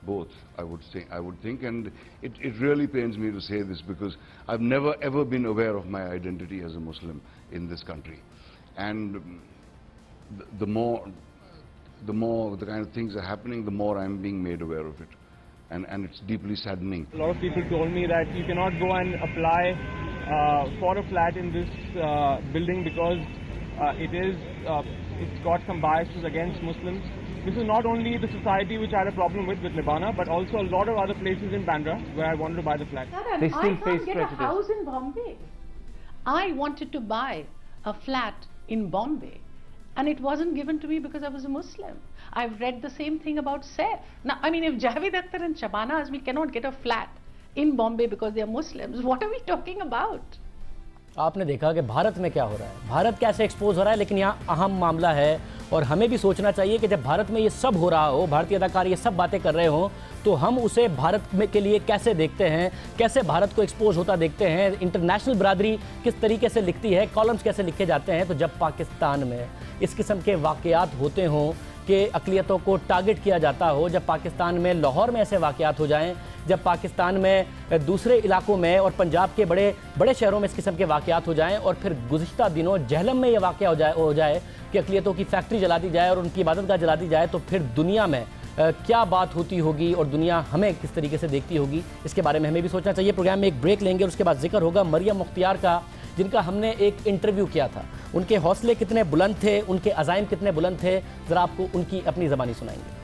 Both, I would think, and it really pains me to say this because I've never ever been aware of my identity as a Muslim in this country, and the more the kind of things are happening, the more I'm being made aware of it, and it's deeply saddening. A lot of people told me that you cannot go and apply for a flat in this building because it's got some biases against Muslims. This is not only the society which I had a problem with Libana, but also a lot of other places in Bandra where I wanted to buy the flat. They still face prejudice. I can't get a house in Bombay. I wanted to buy a flat in Bombay, and it wasn't given to me because I was a Muslim. I've read the same thing about Saif. Now, I mean, if Javed Akhtar and Shabana Azmi cannot get a flat in Bombay because they are Muslims, what are we talking about? आपने देखा कि भारत में क्या हो रहा है, भारत कैसे expose हो रहा है, लेकिन यहाँ अहम मामला है और हमें भी सोचना चाहिए कि जब भारत में ये सब हो रहा हो, भारतीय अदाकार ये सब बातें कर रहे हो, तो हम उसे भारत में के लिए कैसे देखते हैं, कैसे भारत को एक्सपोज होता देखते हैं, इंटरनेशनल बरादरी किस तरीके से लिखती है, कॉलम्स कैसे लिखे जाते हैं। तो जब पाकिस्तान में इस किस्म के वाक़यात होते हों कि अक़लियतों को टारगेट किया जाता हो, जब पाकिस्तान में लाहौर में ऐसे वाक़यात हो जाएं, जब पाकिस्तान में दूसरे इलाकों में और पंजाब के बड़े बड़े शहरों में इस किस्म के वाक़यात हो जाएं और फिर गुज़िश्ता दिनों जहलम में ये वाक़या हो जाए कि अक़लियतों की फैक्ट्री जला दी जाए और उनकी इबादतगाह जला दी जाए, तो फिर दुनिया में क्या बात होती होगी और दुनिया हमें किस तरीके से देखती होगी, इसके बारे में हमें भी सोचना चाहिए। प्रोग्राम में एक ब्रेक लेंगे और उसके बाद जिक्र होगा मरियम मुख्तियार का, जिनका हमने एक इंटरव्यू किया था। उनके हौसले कितने बुलंद थे, उनके अज़ाइम कितने बुलंद थे, ज़रा आपको उनकी अपनी ज़बानी सुनाएंगे।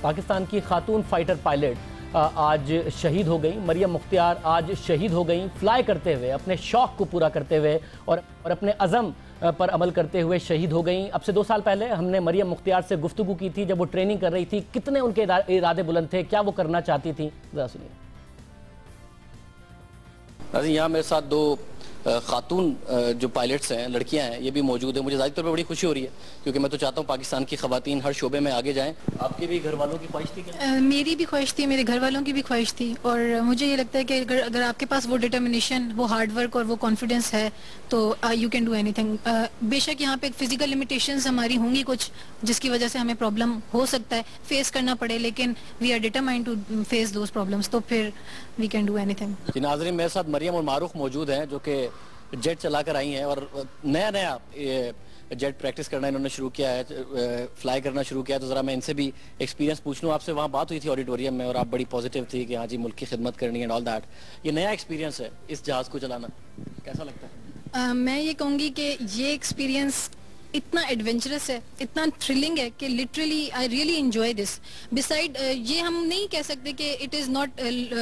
पाकिस्तान की खातून फाइटर पायलट आज शहीद हो गई। मरियम मुख्तियार आज शहीद हो गई, फ्लाई करते हुए, अपने शौक़ को पूरा करते हुए और अपने अज़म पर अमल करते हुए शहीद हो गई। अब से 2 साल पहले हमने मरियम मुख्तियार से गुफ्तगू की थी जब वो ट्रेनिंग कर रही थी। कितने उनके इरादे बुलंद थे, क्या वो करना चाहती थी, ज़रा सुनिए। यहाँ मेरे साथ 2 खातून जो पायलट्स हैं, लड़कियां हैं, ये भी मौजूद है। मुझे ज़ाहिर तौर पर बड़ी खुशी हो रही है क्योंकि मैं तो चाहता हूँ पाकिस्तान की ख़वातीन हर शोबे में आगे जाएं। आपके भी घर वालों की ख्वाहिश थी क्या? मेरी भी ख्वाहिश थी, मेरे घर वालों की भी ख्वाहिश थी, और मुझे ये लगता है कि अगर आपके पास वो डिटर्मिनेशन, वो हार्डवर्क और वो कॉन्फिडेंस है तो यू कैन डू एनीथिंग। बेशक यहाँ पे फिजिकल लिमिटेशंस हमारी होंगी कुछ, जिसकी वजह से हमें प्रॉब्लम हो सकता है, फेस करना पड़े, लेकिन we are determined to face those problems, तो फिर वी कैन डू एनीथिंग। नाज़रीन, मेरे साथ मरियम और मारूफ मौजूद हैं जो कि जेट चलाकर आई हैं और नया जेट प्रैक्टिस करना इन्होंने शुरू किया है, फ्लाई करना शुरू किया है। तो ज़रा मैं इनसे भी एक्सपीरियंस पूछ लूँ। आपसे वहाँ बात हुई थी ऑडिटोरियम में और आप बड़ी पॉजिटिव थी कि हाँ जी मुल्क की खिदमत करनी एंड ऑल दैट। ये नया एक्सपीरियंस है इस जहाज़ को चलाना, कैसा लगता है? मैं ये कहूँगी कि ये एक्सपीरियंस इतना एडवेंचरस है, इतना थ्रिलिंग है कि literally I really enjoy this. Beside ये हम नहीं कह सकते कि इट इज़ नॉट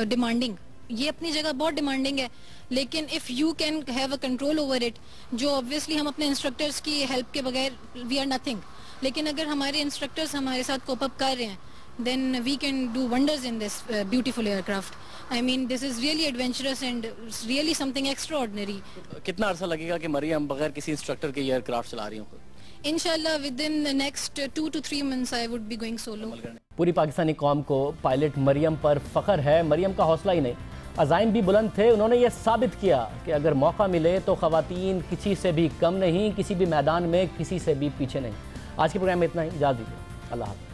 डिमांडिंग, ये अपनी जगह बहुत डिमांडिंग है, लेकिन if you can have a control over it, जो ऑब्वियसली हम अपने इंस्ट्रक्टर्स की हेल्प के बगैर वी आर नथिंग, लेकिन अगर हमारे इंस्ट्रक्टर्स हमारे साथ कोप अप कर रहे हैं then we can do wonders in this beautiful aircraft. I mean, this is really adventurous and really something extraordinary. कितना अर्सा लगेगा कि मरियम बगैर किसी इंस्ट्रक्टर के ये एयरक्राफ्ट चला रही हूँ? Inshallah, within the next 2 to 3 months, I would be going solo. पूरी पाकिस्तानी कौम को पायलट मरियम पर फख्र है। मरियम का हौसला ही नहीं, अज़ाइम भी बुलंद थे। उन्होंने ये साबित किया कि अगर मौका मिले तो ख़वातीन किसी से भी कम नहीं, किसी भी मैदान में किसी से भी पीछे नहीं। आज के प्रोग्राम में इतना ही, इजाज़त दीजिए, अल्लाह हाफ़िज़।